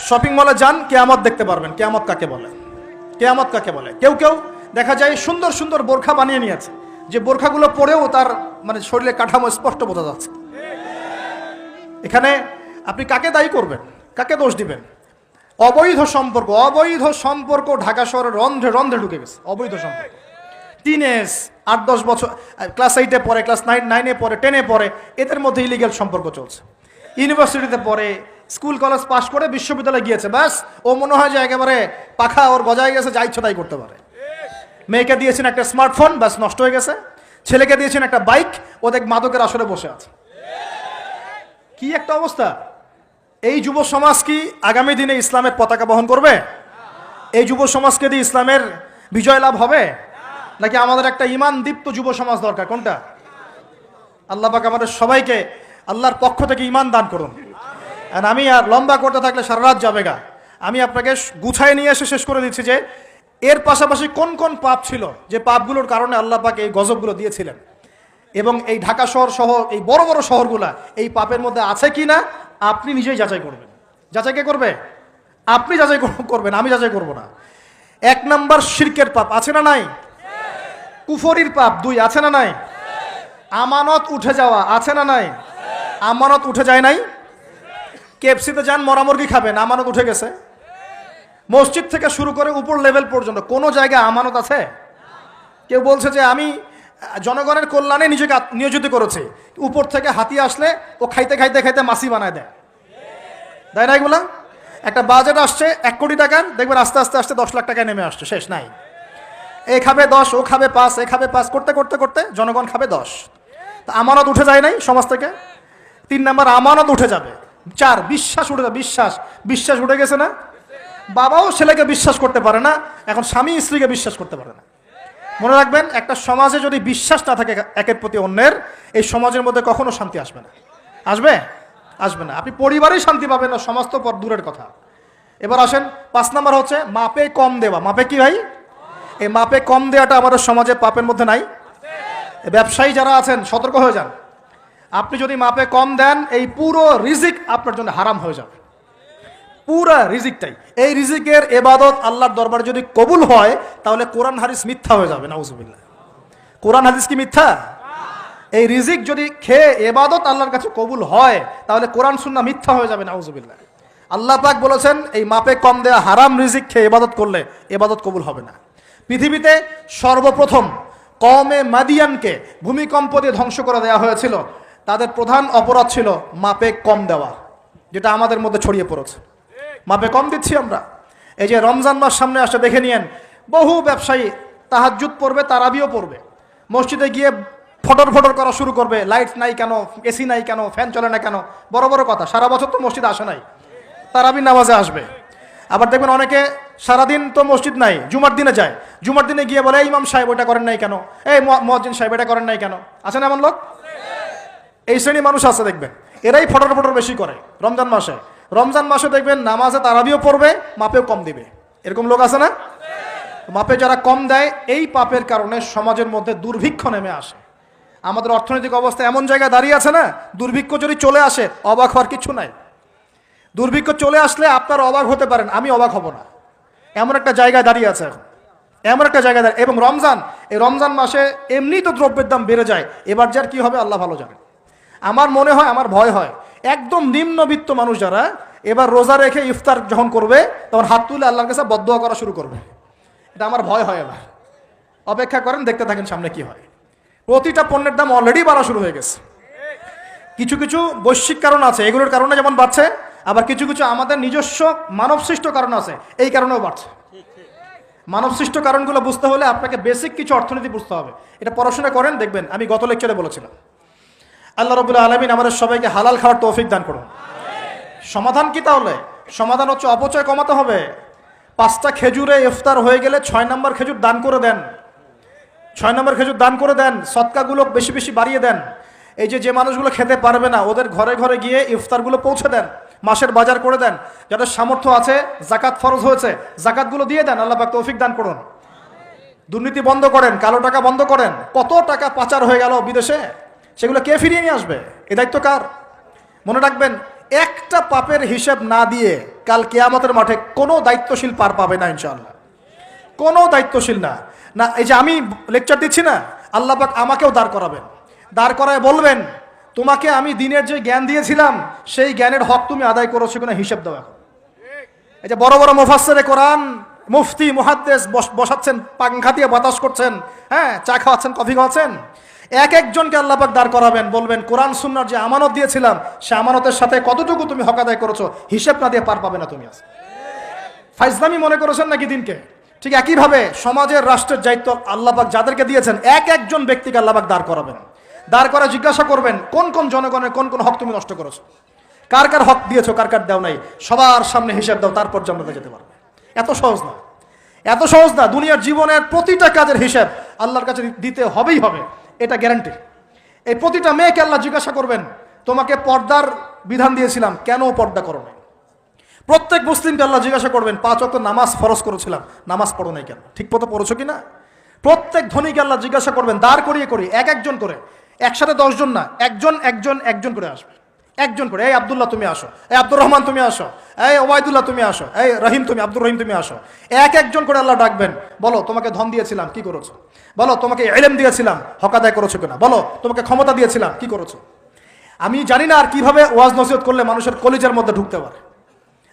Shopping মলে যান, কিয়ামত দেখতে পারবেন। কিয়ামত কাকে বলে? কিয়ামত কাকে বলে? কেউ কেউ দেখা যায় সুন্দর সুন্দর বোরখা বানিয়ে নিয়েছে, যে বোরখাগুলো পরেও তার মানে শরীরে কাঠামো স্পষ্ট বোঝা যাচ্ছে। এখানে আপনি কাকে দায়ী করবেন, কাকে দোষ দিবেন? অবৈধ সম্পর্ক ঢাকা শহরের রন্ধ্রে রন্ধ্রে ঢুকে গেছে। অবৈধ সম্পর্ক, টিনেজ 8-10 বছর, ক্লাস 8-এ পড়ে, ক্লাস 9-এ পড়ে, 10-এ পড়ে, এদের মধ্যে ইলিগ্যাল সম্পর্ক চলছে। ইউনিভার্সিটিতে পড়ে, স্কুল কলেজ পাশ করে বিশ্ববিদ্যালয়ে গিয়েছে, ব্যাস ও মনে হয় যে একেবারে পাখা ওর গজায় গেছে, যা ইচ্ছা তাই করতে পারে। মেয়েকে দিয়েছেন একটা স্মার্টফোন, ব্যাস নষ্ট হয়ে গেছে। ছেলেকে দিয়েছেন একটা বাইক, ও দেখ মাদকের আসরে বসে আছে। কি একটা অবস্থা! এই যুব সমাজ কি আগামী দিনে ইসলামের পতাকা বহন করবে? এই যুব সমাজকে দিয়ে ইসলামের বিজয় লাভ হবে? নাকি আমাদের একটা ঈমান দীপ্ত যুব সমাজ দরকার? কোনটা? আল্লাহ পাক আমাদের সবাইকে আল্লাহর পক্ষ থেকে ঈমান দান করুন। আর আমি আর লম্বা করতে থাকলে সারা রাত যাবে গা। আমি আপনাকে গুছায় নিয়ে এসে শেষ করে দিচ্ছি যে এর পাশাপাশি কোন কোন পাপ ছিল, যে পাপগুলোর কারণে আল্লাহ পাক এই গজবগুলো দিয়েছিলেন, এবং এই ঢাকা শহর সহ এই বড় বড় শহরগুলা এই পাপের মধ্যে আছে কি না আপনি নিজেই যাচাই করবেন। যাচাই কে করবে? আপনি যাচাই করবেন, আমি যাচাই করব না। 1 নাম্বার শিরকের পাপ, আছে না নাই? কুফরির পাপ 2, আছে না নাই? আমানত উঠে যাওয়া, আছে না নাই? আমানত উঠে যায় নাই? কেএফসিতে যান, মরা মুরগি খাবেন, আমানত উঠে গেছে। মসজিদ থেকে শুরু করে উপর লেভেল পর্যন্ত কোন জায়গায় আমানত আছে? কেউ বলছে যে আমি জনগণের কল্যাণে নিজেকে নিয়োজিত করেছে, উপর থেকে হাতি আসলে ও খাইতে খাইতে খাইতে মাসি বানায় দেয়, তাই না? এগুলা একটা বাজেট আসছে 1 কোটি টাকার, দেখবেন আস্তে আস্তে আস্তে 10 লাখ টাকায় নেমে আসছে, শেষ নাই। এ খাবে 10, ও খাবে 5, এ খাবে 5 করতে করতে করতে জনগণ খাবে 10। তা আমানত উঠে যায় নাই সমাজ থেকে? 3 নাম্বার আমানত উঠে যাবে। 4 বিশ্বাস উঠে যাবে। বিশ্বাস উঠে গেছে না? বাবাও ছেলেকে বিশ্বাস করতে পারে না, এখন স্বামী স্ত্রীকে বিশ্বাস করতে পারে না। মনে রাখবেন, একটা সমাজে যদি বিশ্বাস না থাকে একের প্রতি অন্যের, এই সমাজের মধ্যে কখনো শান্তি আসবে না। আসবে না। আপনি পরিবারেই শান্তি পাবেন না, সমাজ তো দূরের কথা। এবার আসেন 5 নাম্বার হচ্ছে মাপে কম দেওয়া। মাপে কি ভাই? এই মাপে কম দেওয়াটা আমাদের সমাজে পাপের মধ্যে নাই? ব্যবসায়ী যারা আছেন সতর্ক হয়ে যান। আপনি যদি মাপে কম দেন, এই পুরো রিজিক আপনার জন্য হারাম হয়ে যাবে, পুরো রিজিকটাই। এই রিজিকের ইবাদত আল্লাহর দরবারে যদি কবুল হয়, তাহলে কোরআন হাদিস মিথ্যা হয়ে যাবে। নাউজুবিল্লাহ। কোরআন হাদিস কি মিথ্যা? এই রিজিক যদি খেয়ে ইবাদত আল্লাহর কাছে কবুল হয়, তাহলে কোরআন সুন্নাহ মিথ্যা হয়ে যাবে। নাউজুবিল্লাহ। আল্লাহ পাক বলেছেন এই মাপে কম দেয়া হারাম রিজিক খেয়ে ইবাদত করলে ইবাদত কবুল হবে না। পৃথিবীতে সর্বপ্রথম কওমে মাদিয়ানকে ভূমিকম্প দিয়ে ধ্বংস করে দেওয়া হয়েছিল। তাদের প্রধান অপরাধ ছিল মাপে কম দেওয়া, যেটা আমাদের মধ্যে ছড়িয়ে পড়েছে। মাপে কম দিচ্ছি আমরা। এই যে রমজান মাস সামনে আসে, দেখে নিয়েন বহু ব্যবসায়ী তাহাজ্জুদ পড়বে, তারাবিও পড়বে, মসজিদে গিয়ে ফটর ফটর করা শুরু করবে। লাইট নাই কেন, এসি নাই কেন, ফ্যান চলে না কেন, বড় বড় কথা। সারা বছর তো মসজিদে আসে নাই, তারাবি নামাজে আসবে। আবার দেখবেন অনেকে সারাদিন তো মসজিদ নাই, জুমার দিনে যায়, জুমার দিনে গিয়ে বলে ইমাম সাহেব ওটা করেন নাই কেন, এই মুয়াজ্জিন সাহেব এটা করেন নাই কেন। আছে না এমন লোক? এই শ্রেণী মানুষ আছে, দেখবেন এরাই ফটর ফটর বেশি করে রমজান মাসে। রমজান মাসে দেখবেন নামাজে তারাবিও পড়বে, মাপেও কম দিবে। এরকম লোক আছে না? মাপে যারা কম দেয়, এই পাপের কারণে সমাজের মধ্যে দুর্ভিক্ষ নেমে আসে। আমাদের অর্থনৈতিক অবস্থা এমন জায়গায় দাঁড়িয়ে আছে না, দুর্ভিক্ষ যদি চলে আসে অবাক হওয়ার কিছু নাই। দুর্ভিক্ষ চলে আসলে আপনারা অবাক হতে পারেন, আমি অবাক হব না। এমন একটা জায়গায় দাঁড়িয়ে আছে এখন, এমন একটা জায়গায় দাঁড়িয়ে। এবং এই রমজান মাসে এমনি তো দ্রব্যের দাম বেড়ে যায়, এবার যার কি হবে আল্লাহ ভালো জানে। আমার মনে হয়, আমার ভয় হয়, একদম নিম্নবিত্ত মানুষ যারা এবার রোজা রেখে ইফতার যখন করবে, তখন হাত তুলে আল্লাহর কাছে বদদোয়া করা শুরু করবে। এটা আমার ভয় হয়। এবার অপেক্ষা করেন, দেখতে থাকেন সামনে কি হয়। প্রতিটা পণ্যের দাম অলরেডি বাড়া শুরু হয়ে গেছে। কিছু কিছু বৈশ্বিক কারণ আছে, এগুলোর কারণে যেমন বাড়ছে, আবার কিছু কিছু আমাদের নিজস্ব মানবসৃষ্ট কারণ আছে, এই কারণেও বাড়ছে। মানবসৃষ্ট কারণগুলো বুঝতে হলে আপনাকে বেসিক কিছু অর্থনীতি বুঝতে হবে। এটা পড়াশোনা করেন, দেখবেন। আমি গত লেকচারে বলেছিলাম, আল্লাহ রাব্বুল আলামিন আমাদের সবাইকে হালাল খাওয়ার তৌফিক দান করুন। সমাধান কি তাহলে? সমাধান হচ্ছে অপচয় কমাতে হবে। 5টা খেজুরে ইফতার হয়ে গেলে 6 নম্বর খেজুর দান করে দেন। 6 নম্বর খেজুর দান করে দেন। সদকাগুলো বেশি বেশি বাড়িয়ে দেন। এই যে মানুষগুলো খেতে পারবে না, ওদের ঘরে ঘরে গিয়ে ইফতারগুলো পৌঁছে দেন। মাসের বাজার করে দেন। যাদের সামর্থ্য আছে, জাকাত ফরজ হয়েছে, জাকাতগুলো দিয়ে দেন। আল্লাহ পাক তৌফিক দান করুন। দুর্নীতি বন্ধ করেন, কালো টাকা বন্ধ করেন। কত টাকা পাচার হয়ে গেল বিদেশে, সেগুলো কে ফিরিয়ে নিয়ে আসবে? এ দায়িত্ব কার? মনে রাখবেন, একটা পাপের হিসাব না দিয়ে কাল কিয়ামতের মাঠে কোনো দায়িত্বশীল পার পাবে না ইনশাআল্লাহ। কোনো দায়িত্বশীল না। না এই যে আমি লেকচার দিচ্ছি না, আল্লাহ পাক আমাকেও দাঁড় করাবেন, দাঁড় করায় বলবেন তোমাকে আমি দিনের যে জ্ঞান দিয়েছিলাম সেই জ্ঞানের হক তুমি আদায় করেছো কিনা হিসাব দাও এখন। এই যে বড় বড় মুফাসসিরে কোরআন, মুফতি, মুহাদ্দিস বসাচ্ছেন, পাংখা দিয়ে বাতাস করছেন, হ্যাঁ, চা খাওয়াচ্ছেন, কফি খাওয়াচ্ছেন, এক একজনকে আল্লাহ পাক দাঁড় করাবেন, বলবেন কোরআন সুন্নাহর যে আমানত দিয়েছিলাম সে আমানতের সাথে কতটুকু তুমি হক আদায় করেছো হিসাব না দিয়ে পার পাবে না তুমি। আজ ফাইজলামি মনে করেছেন নাকি দিনকে? ঠিক একইভাবে সমাজের, রাষ্ট্রের দায়িত্ব আল্লাহ পাক যাদেরকে দিয়েছেন এক একজন ব্যক্তিকে আল্লাহ পাক দাঁড় করাবেন, দাঁড় করা জিজ্ঞাসা করবেন কোন কোন জনগণের কোন কোন হক তুমি নষ্ট করেছো, কার কার হক দিয়েছো, কার কার দাও নাই, সবার সামনে হিসাব দাও, তারপর জান্নাতে যেতে পারবে। এত সহজ না, এত সহজ না। দুনিয়ার জীবনের প্রতিটা কাজের হিসাব আল্লাহর কাছে দিতে হবেই হবে, এটা গ্যারান্টি। এই প্রতিটা মেয়েকে আল্লাহ জিজ্ঞাসা করবেন তোমাকে পর্দার বিধান দিয়েছিলাম কেন পর্দা করো না। প্রত্যেক মুসলিমকে আল্লাহ জিজ্ঞাসা করবেন 5 ওয়াক্ত নামাজ ফরজ করেছিলাম নামাজ পড়ো নাই কেন, ঠিক মতো পড়েছো কিনা। প্রত্যেক ধনীকে আল্লাহ জিজ্ঞাসা করবেন দাঁড় করিয়ে করিয়ে এক একজন করে, একসাথে 10 জন না, একজন একজন একজন করে আসবে, একজন করে। এই আব্দুল্লাহ তুমি আসো, এই আব্দুর রহমান তুমি আসো, এই ওবায়দুল্লাহ তুমি আসো, এই রহিম তুমি, আব্দুর রহিম তুমি আসো। এক একজন করে আল্লাহ ডাকবেন, বলো তোমাকে ধন দিয়েছিলাম কি করেছো, বলো তোমাকে ইলম দিয়েছিলাম হক আদায় করেছো কিনা, বলো তোমাকে ক্ষমতা দিয়েছিলাম কি করেছো। আমি জানি না আর কিভাবে ওয়াজ নসিহত করলে মানুষের কলিজার মধ্যে ঢুকতে পারে,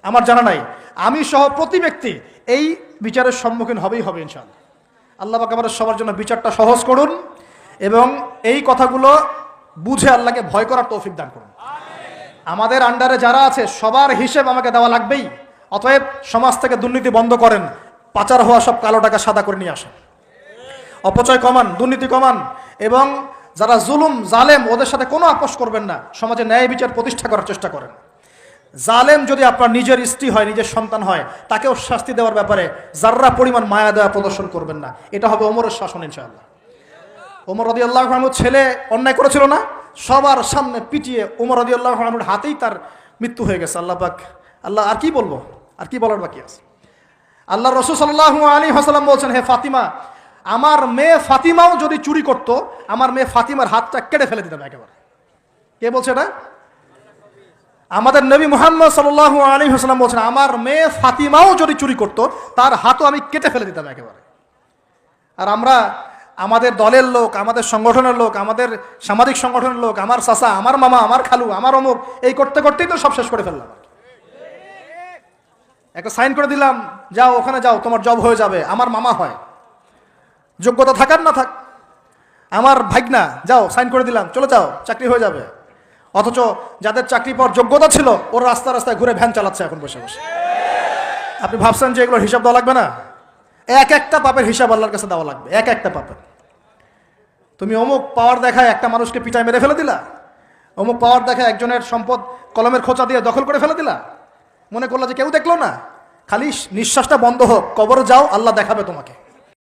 আমার জানা নাই। আমি সহ প্রতি ব্যক্তি এই বিচারের সম্মুখীন হবেই হবে ইনশাআল্লাহ। আল্লাহ পাক আমাদের সবার জন্য বিচারটা সহজ করুন এবং এই কথাগুলো বুঝে আল্লাহকে ভয় করার তৌফিক দান করুন। আমাদের আন্ডারে যারা আছে সবার হিসেব আমাকে দেওয়া লাগবেই। অতএব সমাজ থেকে দুর্নীতি বন্ধ করেন, পাচার হওয়া সব কালো টাকা সাদা করে নিয়ে আসেন, অপচয় কমান, দুর্নীতি কমান, এবং যারা জুলুম জালেম ওদের সাথে কোনো আপোষ করবেন না, সমাজে ন্যায় বিচার প্রতিষ্ঠা করার চেষ্টা করেন। জালেম যদি আপনার নিজের স্ত্রী হয়, নিজের সন্তান হয়, তাকেও শাস্তি দেওয়ার ব্যাপারে যার্রা পরিমাণ মায়া দেওয়া প্রদর্শন করবেন না। এটা হবে ওমরের শাসন ইনশাআল্লাহ। ওমর রাদিয়াল্লাহু আনহু ছেলে অন্যায় করেছিল না, সবার সামনে পিটিয়ে ওমর রাদিয়াল্লাহু আনহুর হাতেই তার মৃত্যু হয়ে গেছে। আল্লাহ পাক, আল্লাহ আর কি বলবো, আর কি বলার বাকি আছে। আল্লাহ রাসূল সাল্লাল্লাহু আলাইহি ওয়াসাল্লাম বলছেন, হে ফাতিমা, আমার মেয়ে ফাতিমাও যদি চুরি করত আমার মেয়ে ফাতিমার হাতটা কেটে ফেলে দিতাম একেবারে। কে বলছে এটা? আমাদের নবী মুহাম্মদ সাল্লাল্লাহু আলাইহি ওয়াসাল্লাম বলছেন আমার মেয়ে ফাতিমাও যদি চুরি করত তার হাতও আমি কেটে ফেলে দিতাম একেবারে। আর আমরা আমাদের দলের লোক, আমাদের সংগঠনের লোক, আমাদের সামাজিক সংগঠনের লোক, আমার চাচা, আমার মামা, আমার খালু, আমার অমুক, এই করতে করতেই তো সব শেষ করে ফেললাম। একটা সাইন করে দিলাম, যাও ওখানে যাও তোমার জব হয়ে যাবে, আমার মামা হয়, যোগ্যতা থাকার না থাক, আমার ভাগনা, যাও সাইন করে দিলাম, চলে যাও, চাকরি হয়ে যাবে। অথচ যাদের চাকরি পাওয়ার যোগ্যতা ছিল ওর রাস্তা রাস্তায় ঘুরে ভ্যান চালাচ্ছে এখন বসে বসে। আপনি ভাবছেন যে এগুলোর হিসাব দেওয়া লাগবে না? এক একটা পাপের হিসাব আল্লাহর কাছে দেওয়া লাগবে, এক একটা পাপের। তুমি অমুক পাওয়ার দেখায় একটা মানুষকে পিটায় মেরে ফেলে দিলা, অমুক পাওয়ার দেখায় একজনের সম্পদ কলমের খোঁচা দিয়ে দখল করে ফেলে দিলা, মনে করলা যে কেউ দেখলো না, খালি নিঃশ্বাসটা বন্ধ হোক, কবরে যাও, আল্লাহ দেখাবে তোমাকে।